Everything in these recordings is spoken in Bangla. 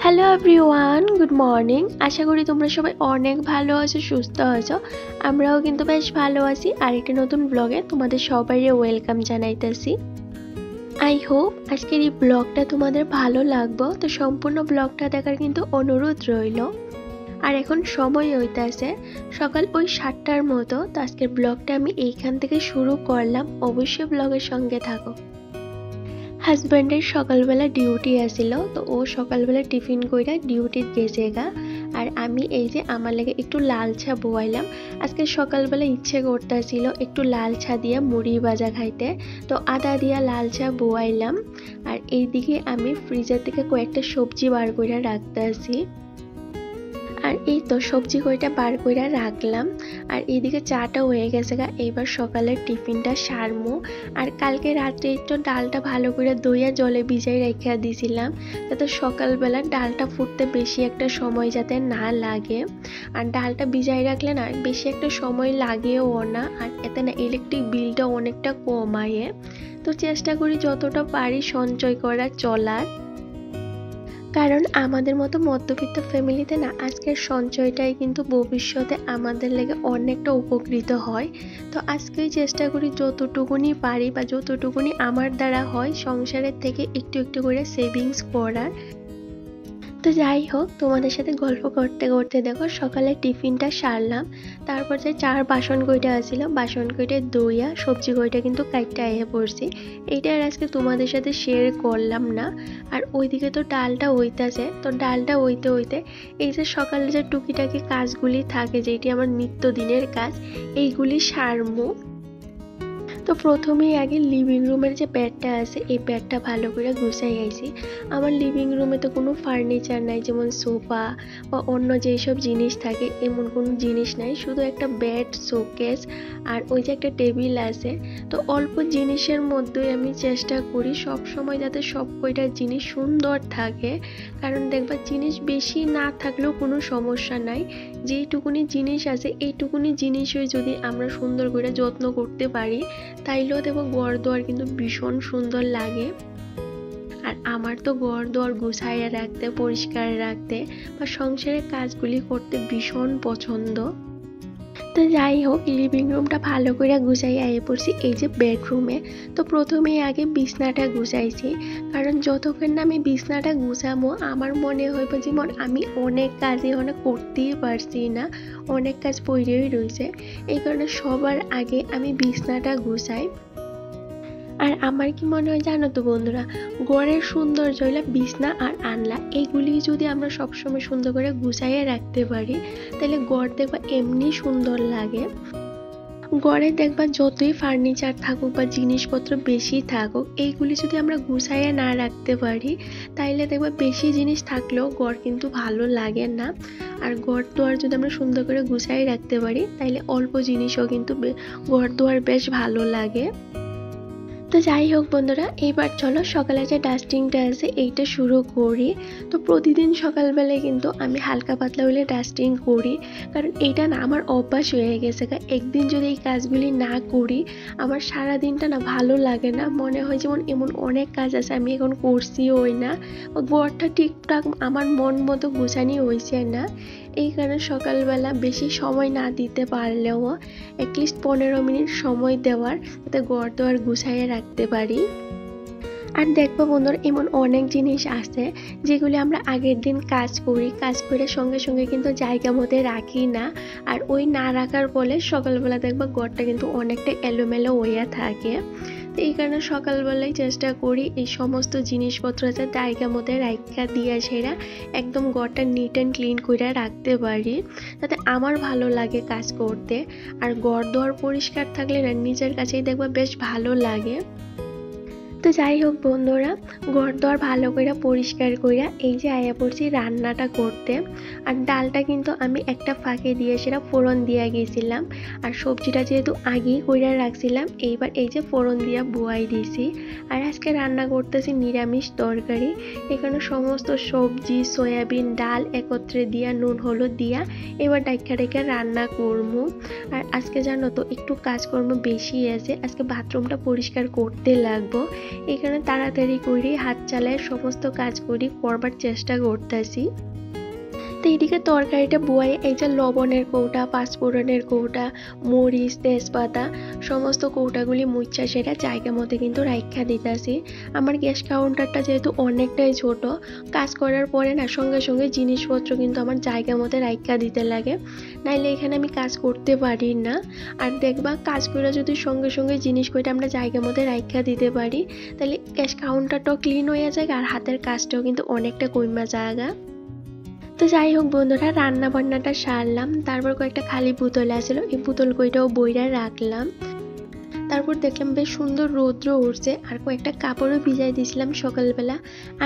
Hello everyone, good morning. আশা করি তোমরা সবাই অনেক ভালো আছো, সুস্থ আছো। আমরাও কিন্তু বেশ ভালো আছি। আর একটা নতুন ব্লগে তোমাদের সবাইকে ওয়েলকাম জানাইতেছি। আই হোপ আজকের এই ব্লগটা তোমাদের ভালো লাগবে। তো সম্পূর্ণ ব্লগটা দেখার কিন্তু অনুরোধ রইল। আর এখন সময় হইতেছে সকাল ওই 7টার মতো। তো আজকের ব্লগটা আমি এইখান থেকে শুরু করলাম। অবশ্যই ব্লগের সঙ্গে থাকো। হাজব্যান্ডের সকালবেলা ডিউটি আসিল, তো ও সকালবেলা টিফিন কইরা ডিউটিত গেছে গা। আর আমি এই যে আমার লাগে একটু লাল চা বয়াইলাম। আজকে সকালবেলা ইচ্ছে করতেছিল একটু লাল চা দিয়া মুড়ি ভাজা খাইতে, তো আদা দিয়া লাল চা বয়াইলাম। আর এইদিকে আমি ফ্রিজার থেকে কয়েকটা সবজি বার করে রাখতে আসি। আর এই তো সবজি কয়টা বার কইরা রাখলাম। আর এইদিকে চাটা হয়ে গেছে গা। এইবার সকালের টিফিনটা সারমু। আর কালকে রাত্রে একটু ডালটা ভালো করে দইয়া জলে ভিজাই রেখে দিয়েছিলাম, যাতে সকালবেলা ডালটা ফুটতে বেশি একটা সময় যাতে না লাগে। আর ডালটা ভিজাই রাখলে না বেশি একটা সময় লাগেও না, আর এতে না ইলেকট্রিক বিলটা অনেকটা কমায়। তো চেষ্টা করি যতটা পারি সঞ্চয় করা চলার, কারণ আমাদের মতো মধ্যবিত্ত ফ্যামিলিতে না আজকের সঞ্চয়টাই কিন্তু ভবিষ্যতে আমাদের লেগে অনেকটা উপকৃত হয়। তো আজকেই চেষ্টা করি যতটুকুনি পারি বা যতটুকুনি আমার দ্বারা হয় সংসারের থেকে একটু একটু করে সেভিংস করার। তো যাই হোক, তোমাদের সাথে গল্প করতে করতে দেখো সকালে টিফিনটা সারলাম। তারপর যে চার বাসন কইটা আছিল, বাসন কইটা দইয়া সবজি কইটা কিন্তু কাইটটা আইয়া পড়ছি। এইটা আর আজকে তোমাদের সাথে শেয়ার করলাম না। আর ওইদিকে তো ডালটা হইতাছে, তো ডালটা হইতে হইতে এই যে সকালে যে টুকিটাকি কাজগুলি থাকে, যেটি আমার নিত্যদিনের কাজ, এইগুলি সারমু। তো প্রথমেই আগে লিভিং রুমের যে বেডটা আছে এই বেডটা ভালো করে গুছাই আইছি। আমার লিভিং রুমে তো কোনো ফার্নিচার নাই, যেমন সোফা বা অন্য যেসব জিনিস থাকে এমন কোনো জিনিস নাই, শুধু একটা বেড, শোকেস আর ওই যে একটা টেবিল আছে। তো অল্প জিনিসের মধ্যেই আমি চেষ্টা করি সব সময় যাতে সব কয়টা জিনিস সুন্দর থাকে। কারণ দেখবা জিনিস বেশি না থাকলেও কোনো সমস্যা নাই, যেইটুকুনি জিনিস আছে এইটুকুনি জিনিসই যদি আমরা সুন্দর করে যত্ন করতে পারি তাইলেও দেখো ঘর দুয়ার কিন্তু ভীষণ সুন্দর লাগে। আর আমার তো ঘর দুয়ার গুছাইয়া রাখতে, পরিষ্কার রাখতে বা সংসারের কাজগুলি করতে ভীষণ পছন্দ। তো যাই হোক, লিভিং রুমটা ভালো করে গুছাই আইয়ে পড়ছি এই যে বেডরুমে। তো প্রথমেই আগে বিছনাটা গুছাইছি, কারণ যতক্ষণ না আমি বিছনাটা গুছামো আমার মনে হইব যেমন আমি অনেক কাজই অনেক করতেই পারছি না, অনেক কাজ পড়েই রয়েছে। এই কারণে সবার আগে আমি বিছনাটা গুছাই। আর আমার কি মনে হয় জানো তো বন্ধুরা, ঘরের সৌন্দর্য হইলো বিছনা আর আনলা, এইগুলি যদি আমরা সবসময় সুন্দর করে গুছাইয়ে রাখতে পারি তাহলে ঘর দেখবা এমনি সুন্দর লাগে। ঘরে দেখবা যতই ফার্নিচার থাকুক বা জিনিসপত্র বেশি থাকুক, এইগুলি যদি আমরা গুছাইয়ে না রাখতে পারি তাইলে দেখবা বেশি জিনিস থাকলেও ঘর কিন্তু ভালো লাগে না। আর ঘর দুয়ার যদি আমরা সুন্দর করে গুছাইয়ে রাখতে পারি তাইলে অল্প জিনিসও কিন্তু ঘর দুয়ার বেশ ভালো লাগে। তো যাই হোক বন্ধুরা, এইবার চলো সকালে যে ডাস্টিংটা আছে এইটা শুরু করি। তো প্রতিদিন সকালবেলায় কিন্তু আমি হালকা পাতলা হলে ডাস্টিং করি, কারণ এইটা না আমার অভ্যাস হয়ে গেছে। একদিন যদি এই কাজগুলি না করি আমার সারা দিনটা না ভালো লাগে না, মনে হয় যেমন এমন অনেক কাজ আছে আমি এখন করছিও না, ঘরটা ঠিকঠাক আমার মন মতো গোছানি হয়েছে না। এই কারণে সকালবেলা বেশি সময় না দিতে পারলেও অ্যাটলিস্ট 15 মিনিট সময় দেওয়ার, যাতে ঘর দোয়ার গুছাইয়ে রাখতে পারি। আর দেখবো বন্ধুরা, এমন অনেক জিনিস আছে যেগুলি আমরা আগের দিন কাজ করি, কাজ করে সঙ্গে সঙ্গে কিন্তু জায়গা মতো রাখি না। আর ওই না রাখার ফলে সকালবেলা দেখবা ঘরটা কিন্তু অনেকটা এলোমেলো হইয়া থাকে। তো এই কারণে সকালবেলায় চেষ্টা করি এই সমস্ত জিনিসপত্র যাতে জায়গা মতো রাখা দিয়ে সেরা একদম ঘরটা নিট অ্যান্ড ক্লিন করে রাখতে পারি, যাতে আমার ভালো লাগে কাজ করতে। আর ঘর দোয়ার পরিষ্কার থাকলে না নিজের কাছেই দেখবা বেশ ভালো লাগে। তো যাই হোক বন্ধুরা, ঘর দোয়ার ভালো করে পরিষ্কার কইরা এই যে আয়া পড়ছি রান্নাটা করতে। আর ডালটা কিন্তু আমি একটা ফাঁকে দিয়ে সেটা ফোড়ন দিয়া গেছিলাম। আর সবজিটা যেহেতু আগেই কইরা রাখছিলাম, এইবার এই যে ফোড়ন দিয়া বুয়াই দিছি। আর আজকে রান্না করতেছি নিরামিষ তরকারি। এখানে সমস্ত সবজি, সয়াবিন, ডাল একত্রে দিয়া নুন হলুদ দিয়া এবার ডাইকা ডাইকা রান্না করবো। আর আজকে জানো তো একটু কাজকর্ম বেশি আছে, আজকে বাথরুমটা পরিষ্কার করতে লাগবো। এখানে তাড়াতাড়ি করে হাত চালায় সমস্ত কাজ করি করবার চেষ্টা করতেছি। তো এইদিকে তরকারিটা বয়ে এই যে লবণের কৌটা, পাঁচফোড়নের কৌটা, মরিচ, তেজপাতা সমস্ত কৌটাগুলি মুচ্ছা সেটা জায়গা মতো কিন্তু রাইখা দিতেছি। আমার গ্যাস কাউন্টারটা যেহেতু অনেকটাই ছোট, কাজ করার পরে না সঙ্গে সঙ্গে জিনিসপত্র কিন্তু আমার জায়গা মতো রাইখা দিতে লাগে, নাইলে এখানে আমি কাজ করতে পারি না। আর দেখবা কাজ করে যদি সঙ্গে সঙ্গে জিনিস কইটা আমরা জায়গা মতো রাইখা দিতে পারি তাহলে গ্যাস কাউন্টারটাও ক্লিন হয়ে যায় আর হাতের কাজটাও কিন্তু অনেকটা কইমা জায়গা। তো যাই হোক বন্ধুরা, রান্না বান্নাটা সারলাম, তারপর কয়েকটা খালি বোতল আসলো, এই বোতল কইটাও বইরা রাখলাম। তারপর দেখলাম বেশ সুন্দর রৌদ্র উঠছে আর কয়েকটা কাপড়ও ভিজাই দিয়েছিলাম সকালবেলা।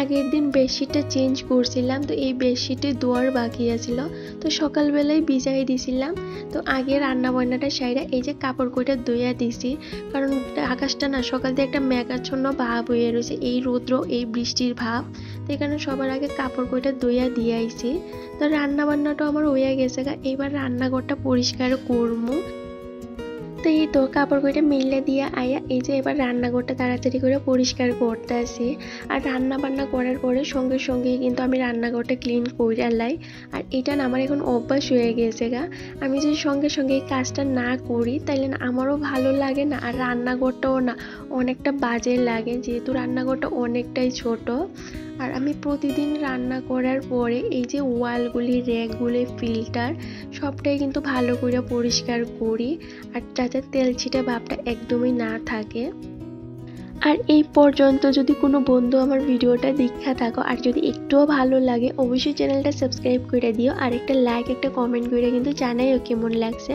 আগের দিন বেডশিটটা চেঞ্জ করছিলাম, তো এই বেডশিটে ধোয়ার বাকি আছিল, তো সকালবেলায় ভিজাই দিয়েছিলাম। তো আগে রান্না বান্নাটা সাইরা এই যে কাপড় কইটা ধুইয়া দিছি, কারণ আকাশটা না সকাল দিয়ে একটা মেঘাচ্ছন্ন ভাব হয়ে রয়েছে, এই রৌদ্র এই বৃষ্টির ভাব, তো এখানে সবার আগে কাপড় কইটা ধুইয়া দিয়ে আইছি। তো রান্না বান্নাটাও আমার হয়ে গেছে, এবার রান্নাঘরটা পরিষ্কার করবো। তো এই তো কাপড় কইটা মিলে দিয়ে আয়া এই যে এবার রান্নাঘরটা তাড়াতাড়ি করে পরিষ্কার করতে আসি। আর রান্না বান্না করার পরে সঙ্গে সঙ্গে কিন্তু আমি রান্নাঘরটা ক্লিন করে লাই। আর এটা না আমার এখন অভ্যাস হয়ে গেছে আমি যদি সঙ্গে সঙ্গে এই কাজটা না করি তাহলে না আমারও ভালো লাগে না, আর রান্নাঘরটাও না অনেকটা বাজে লাগে, যেহেতু রান্নাঘরটা অনেকটাই ছোট। আর আমি প্রতিদিন রান্না করার পরে এই যে ওয়ালগুলি, র্যাকগুলি, ফিল্টার সবটাই কিন্তু ভালো করে পরিষ্কার করি, আর যাতে তেল ছিটা ভাবটা একদমই না থাকে। আর এই পর্যন্ত যদি কোনো বন্ধু আমার ভিডিওটা দেখা থাকো আর যদি একটুও ভালো লাগে অবশ্যই চ্যানেলটা সাবস্ক্রাইব করে দিও, আর একটা লাইক একটা কমেন্ট করে কিন্তু জানাইও কেমন লাগছে।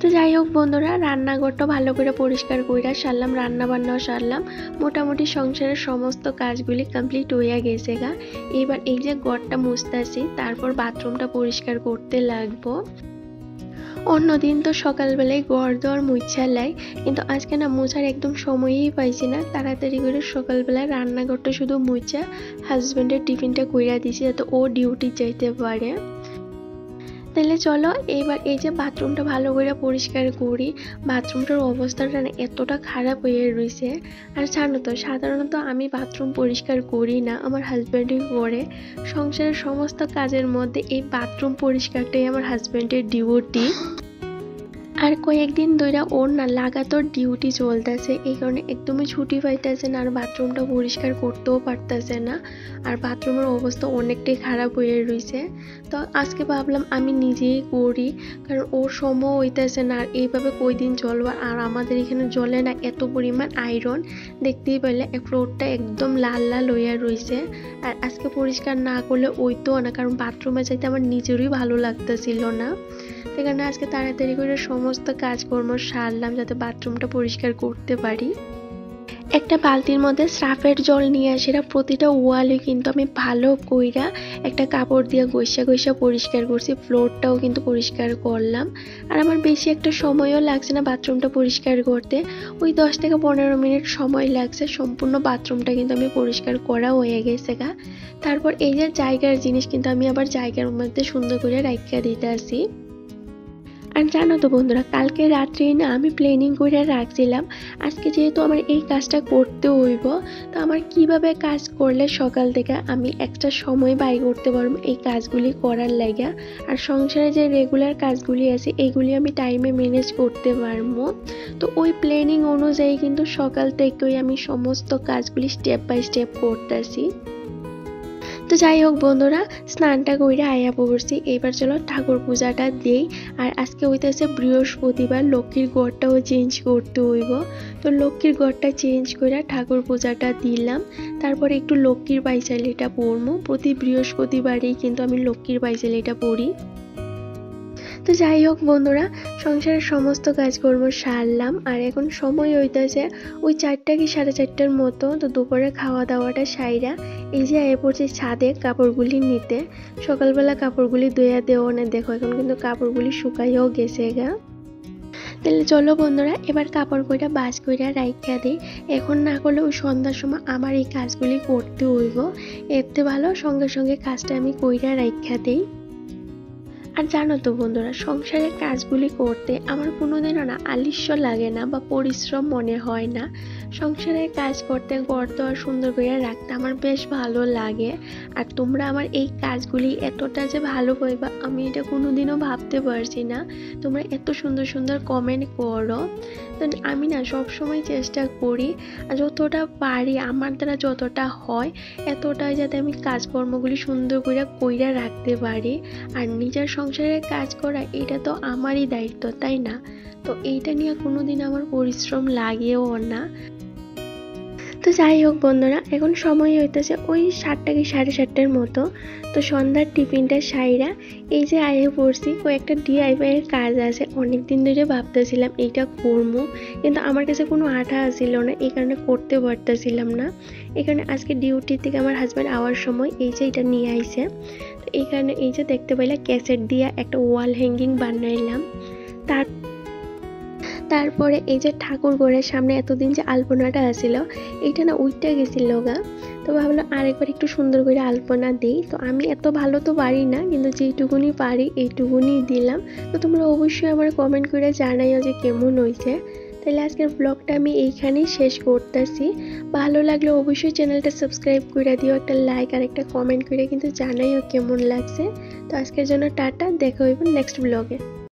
তো যাই হোক বন্ধুরা, রান্নাঘরটা ভালো করে পরিষ্কার কইরা সারলাম, রান্না বান্নাও সারলাম, মোটামুটি সংসারের সমস্ত কাজগুলি কমপ্লিট হয়ে গেছে এবার এই যে ঘরটা মুছতাছি, তারপর বাথরুমটা পরিষ্কার করতে লাগবো। অন্যদিন তো সকালবেলায় ঘর দর মুছা লাই, কিন্তু আজকে না মুছার একদম সময়ই পাইছি না। তাড়াতাড়ি করে সকালবেলায় রান্নাঘরটা শুধু মুছা হাজবেন্ডের টিফিনটা কইরা দিছি যাতে ও ডিউটি যাইতে পারে। তাহলে চলো এবার এই যে বাথরুমটা ভালো করে পরিষ্কার করি। বাথরুমটার অবস্থাটা না এতটা খারাপ হয়ে রয়েছে। আর জানো তো সাধারণত আমি বাথরুম পরিষ্কার করি না, আমার হাজব্যান্ডই করে। সংসারের সমস্ত কাজের মধ্যে এই বাথরুম পরিষ্কারটাই আমার হাজব্যান্ডের ডিউটি। আর কয়েকদিন ধরে ওর না লাগাতার ডিউটি চলতেছে, এই কারণে একদমই ছুটি পাইতেছে না, আর বাথরুমটা পরিষ্কার করতেও পারতেছে না। আর বাথরুমের অবস্থা অনেকটাই খারাপ হয়ে রয়েছে। তো আজকে ভাবলাম আমি নিজেই করি, কারণ ওর সময় হইতেছে না, আর এইভাবে কয়দিন চলবো। আর আমাদের এখানে জলে না এত পরিমাণ আয়রন, দেখতেই পেলে ফ্লোরটা একদম লাল লাল হইয়া রয়েছে। আর আজকে পরিষ্কার না করলে ওইতো না, কারণ বাথরুমে যাইতে আমার নিজেরই ভালো লাগতেছিল না। সেখানে আজকে তাড়াতাড়ি করে সমস্ত কাজকর্ম সারলাম যাতে বাথরুমটা পরিষ্কার করতে পারি। একটা বালতির মধ্যে সার্ফের জল নিয়ে আসিরা প্রতিটা ওয়ালে কিন্তু আমি ভালো কইরা একটা কাপড় দিয়ে ঘষা ঘষা পরিষ্কার করছি, ফ্লোরটাও কিন্তু পরিষ্কার করলাম। আর আমার বেশি একটা সময়ও লাগছে না বাথরুমটা পরিষ্কার করতে, ওই 10 থেকে 15 মিনিট সময় লাগছে, সম্পূর্ণ বাথরুমটা কিন্তু আমি পরিষ্কার করা হয়ে গেছে তারপর এই যে জায়গার জিনিস কিন্তু আমি আবার জায়গার মধ্যে সুন্দর করে রাখিয়া দিতে আসি। আর জানো তো বন্ধুরা, কালকে রাত্রেই না আমি প্ল্যানিং করে রাখছিলাম আজকে যেহেতু আমার এই কাজটা করতে হইব, তো আমার কিভাবে কাজ করলে সকাল থেকে আমি একটা সময় বাই করতে পারবো এই কাজগুলি করার লাগা, আর সংসারে যে রেগুলার কাজগুলি আছে এইগুলি আমি টাইমে ম্যানেজ করতে পারবো। তো ওই প্ল্যানিং অনুযায়ী কিন্তু সকাল থেকেই আমি সমস্ত কাজগুলি স্টেপ বাই স্টেপ করতেছি। তো যাই হোক বন্ধুরা, স্নানটা কইরা আয়া পড়ছি, এবার চলো ঠাকুর পূজাটা দেই। আর আজকে হইতেছে বৃহস্পতিবার, লক্ষ্মীর ঘরটাও চেঞ্জ করতে হইব। তো লক্ষ্মীর ঘরটা চেঞ্জ করে ঠাকুর পূজাটা দিলাম, তারপর একটু লক্ষ্মীর বাইচালিটা পড়বো। প্রতি বৃহস্পতিবারেই কিন্তু আমি লক্ষ্মীর বাইচালিটা পড়ি। তো যাই হোক বন্ধুরা, সংসারের সমস্ত কাজকর্ম সারলাম, আর এখন সময় হইতেছে ওই 4টা কি 4:30টার মতো। তো দুপুরে খাওয়া দাওয়াটা সাইরা এই যে আয় পড়ছি ছাদে কাপড়গুলি নিতে। সকালবেলা কাপড়গুলি ধুইয়া দেওয়া না, দেখো এখন কিন্তু কাপড়গুলি শুকাইও গেছে তাহলে চলো বন্ধুরা এবার কাপড় কইরা বাস কইরা রাইখা দিই। এখন না করলে ওই সন্ধ্যার সময় আমার এই কাজগুলি করতে হইব, এতে ভালো সঙ্গে সঙ্গে কাজটা আমি কইরা রাইখা দিই। আর জানো তো বন্ধুরা, সংসারের কাজগুলি করতে আমার কোনোদিনও না আলস্য লাগে না বা পরিশ্রম মনে হয় না। সংসারের কাজ করতে ঘর তো আর সুন্দর করে রাখতে আমার বেশ ভালো লাগে। আর তোমরা আমার এই কাজগুলি এতটা যে ভালো পাইবা আমি এটা কোনোদিনও ভাবতে পারছি না। তোমরা এত সুন্দর সুন্দর কমেন্ট করো, তো আমি না সবসময় চেষ্টা করি যতটা পারি, আমার দ্বারা যতটা হয় এতটাই যাতে আমি কাজকর্মগুলি সুন্দর করে কইরা রাখতে পারি। আর নিজের সংসারের কাজ করা এটা তো আমারই দায়িত্ব, তাই না? তো এইটা নিয়ে কোনোদিন আমার পরিশ্রম লাগেও না। তো যাই হোক বন্ধুরা, এখন সময় হইতেছে ওই 7টা কি 7:30টার মতো। তো সন্ধ্যার টিফিনটা সাইরা এই যে আয়ে পড়ছি, কয়েকটা DIY এর কাজ আছে, অনেক দিন ধরে ভাবতেছিলাম এইটা করবো, কিন্তু আমার কাছে কোনো আঠা ছিল না, এই কারণে করতে পারতেছিলাম না। এখানে আজকে ডিউটি থেকে আমার হাজব্যান্ড আওয়ার সময় এই যে এটা নিয়ে আইছে। তো এখানে এই যে দেখতে পাইলা ক্যাসেট দিয়া একটা ওয়াল হ্যাঙ্গিং বানাইলাম। তারপরে এই যে ঠাকুর ঘরের সামনে এতদিন যে আলপনাটা আছিল এইটা না উইটা গেছিল গা। তো ভাবলাম আরেকবার একটু সুন্দর করে আলপনা দিই। তো আমি এত ভালো তো পারি না, কিন্তু যেইটুকুনি পারি এইটুকুনি দিলাম। তো তোমরা অবশ্যই আমার কমেন্ট করে জানাইও যে কেমন হয়েছে। তাহলে আজকের ব্লগটা আমি এইখানেই শেষ করতেছি। ভালো লাগলে অবশ্যই চ্যানেলটা সাবস্ক্রাইব করে দিও, একটা লাইক আর একটা কমেন্ট করে কিন্তু জানাইও কেমন লাগছে। তো আজকের জন্য টাটা, দেখা হইব নেক্সট ব্লগে।